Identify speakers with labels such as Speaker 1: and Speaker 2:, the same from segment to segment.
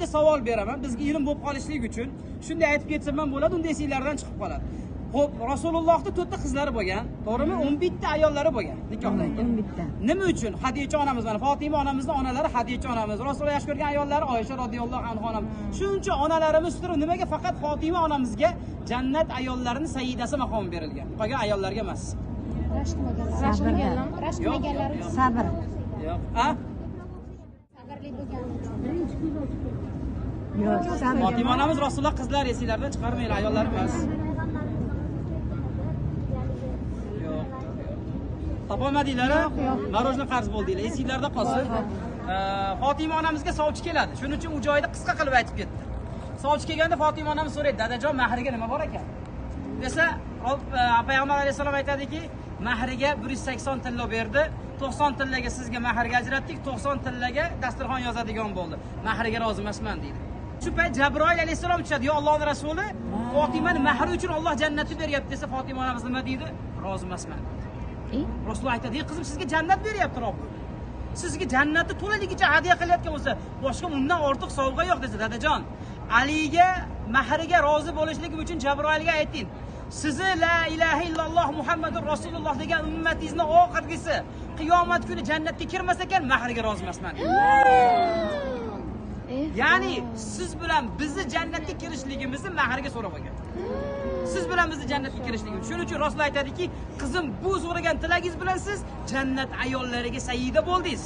Speaker 1: bitta savol beraman, bizga ilm bo'lib qolishligi uchun. Shunday aytib ketsam ham bo'ladi, unda esinglardan chiqib qoladi. Xo'p, Rasulullohning 4 ta qizlari bo'lgan, to'g'rimi? 11 ta ayollari bo'lgan nikohdan keyin.
Speaker 2: 11 ta.
Speaker 1: Nima uchun? Hadicha onamiz, mana Fatima onamizning onalari Hadicha onamiz, Rasululloh yaxshi ko'rgan ayollari Oysha radhiyallohu anha onamiz. Shuncha onalarimiz turib, nimaga faqat Fatima onamizga jannat ayollarining sayyidasi maqomi berilgan? Qolgan ayollarga emas.
Speaker 2: Sabr.
Speaker 1: Yo'q. A?
Speaker 3: Sabrli bo'lgan.
Speaker 2: Yo'q, sabr.
Speaker 1: Fatima onamiz Rasululloh qizlar esinglardan chiqarmanglar, ayollar emas. Topolmadinglar? Marojni qarz bo'ldinglar. Esinglarda qolsin. Fatima onamizga sovchi keladi. Shuning uchun u joyda qisqa qilib aytib ketdi. Sovchi kelganda Fatima onamiz so'raydi, "Dadajon, mahriga nima bor ekan?" Desa, Payg'ambar alayhisalom aytadiki, "Mahriga 180 tilla berdi. 90 tillaga sizga mahrga ajratdik, 90 tillaga dasturxon yozadigan bo'ldi. Mahriga rozi emasman" deydi. Shu payt Jabroil alayhisalom tushadi, "Yo Allohning rasuli, Fatimani mahri uchun Alloh jannatni beryapti" desa, Fatima onamiz nima deydi? "Rozi emasman." Rasululloh aytadi, "Qizim, sizga jannat beryapti Robbim. Sizga jannatni to'laligicha hadya qilayotgan bo'lsa, boshqa undan ortiq sovg'a yo'q" desa, "Dadajon, Aliga mahriga rozi bo'lishlik uchun Jabroilga ayting. Sizni la ilaha illalloh Muhammadur Rasululloh degan ummatingizning oxirgisi qiyomat kuni jannatga kirmas ekan, mahriga rozi emasman." Ya'ni siz bilan bizni jannatga kirishligimizni mahriga so'rab olgan. Siz bilan bizni jannatga kirishligimiz. Shuning uchun Rasululloh aytadiki, "Qizim, bu so'ragan tilagingiz bilan siz jannat ayollariga sayyida bo'ldingiz.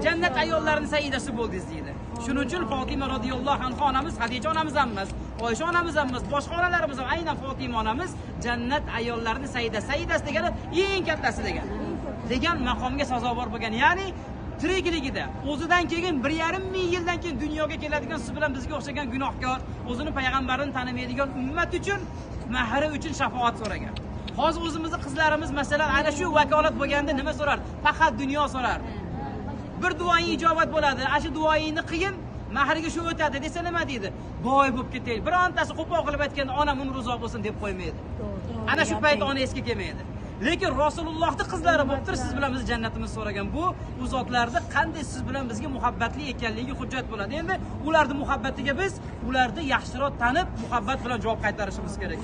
Speaker 1: Jannat ayollarining sayyidasi bo'ldingiz" deydi. Shuning uchun Fatima radhiyallohu anha onamiz, Hadicha onamiz ham emas, Oysha onamiz ham emas, boshqa onalarimiz ham, aynan Fatima onamiz jannat ayollarining sayyidasi. Sayyidasi degani eng kattasi degan maqomga sazovor bo'lgan. Ya'ni tirikligida o'zidan keyin 1,5 ming yildan keyin dunyoga keladigan siz bilan bizga o'xshagan gunohkor, o'zini payg'ambarini tanimaydigan ummat uchun mahri uchun shafaat so'ragan. Hozir o'zimizning qizlarimiz masalan ana shu vakolat bo'lganda nima so'rar? Faqat dunyo so'rar. Bir duoing ijobat bo'ladi. Ana shu duoingni qilgin, mahriga shu o'tadi desa nima deydi? Boy bo'lib ketaylik. Birontasi qo'pol qilib aytganda onam umri uzoq bo'lsin deb qo'ymaydi. Ana shu payt ona esga kelmaydi. Lekin Rasulullohning qizlari bo'libdir, siz bilan biz jannatimizni so'ragan. Bu zotlarda qanday siz bilan bizga muhabbatli ekanligiga hujjat bo'ladi. Endi ularning muhabbatiga biz ularni yaxshiroq tanib, muhabbat bilan javob qaytarishimiz kerak.